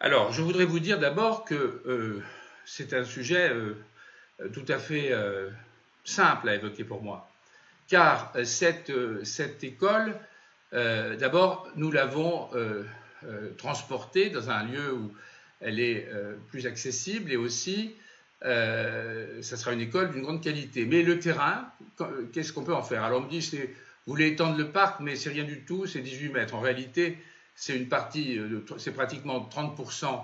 Alors, je voudrais vous dire d'abord que c'est un sujet tout à fait simple à évoquer pour moi. Car cette école, d'abord, nous l'avons transportée dans un lieu où elle est plus accessible et aussi, ça sera une école d'une grande qualité. Mais le terrain, qu'est-ce qu'on peut en faire? Alors, on me dit, vous voulez étendre le parc, mais c'est rien du tout, c'est 18 mètres. En réalité, c'est une partie, c'est pratiquement 30%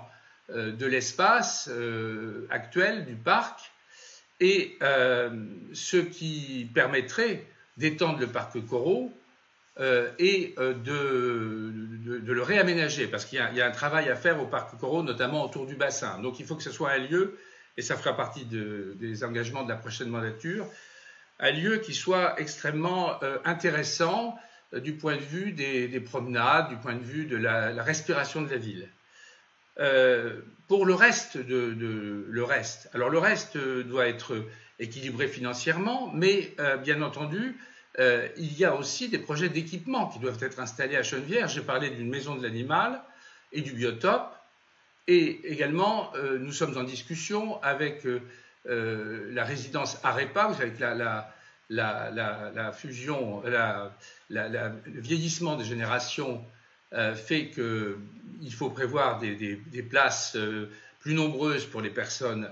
de l'espace actuel du parc, et ce qui permettrait d'étendre le parc Corot et de le réaménager, parce qu'il y a un travail à faire au parc Corot, notamment autour du bassin. Donc il faut que ce soit un lieu, et ça fera partie des engagements de la prochaine mandature, un lieu qui soit extrêmement intéressant du point de vue des promenades, du point de vue de la respiration de la ville. Pour le reste, alors le reste doit être équilibré financièrement, mais bien entendu, il y a aussi des projets d'équipement qui doivent être installés à Chenevière. J'ai parlé d'une maison de l'animal et du biotope, et également nous sommes en discussion avec la résidence Arepa, vous savez que la fusion, le vieillissement des générations fait qu'il faut prévoir des places plus nombreuses pour les personnes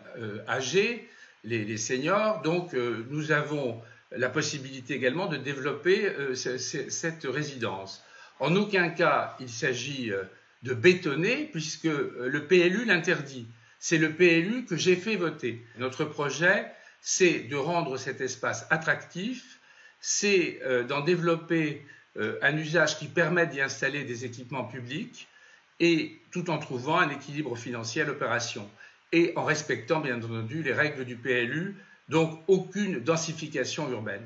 âgées, les seniors. Donc nous avons la possibilité également de développer cette résidence. En aucun cas il s'agit de bétonner, puisque le PLU l'interdit. C'est le PLU que j'ai fait voter. Notre projet, c'est de rendre cet espace attractif, c'est d'en développer un usage qui permette d'y installer des équipements publics, et tout en trouvant un équilibre financier à l'opération, et en respectant bien entendu les règles du PLU, donc aucune densification urbaine.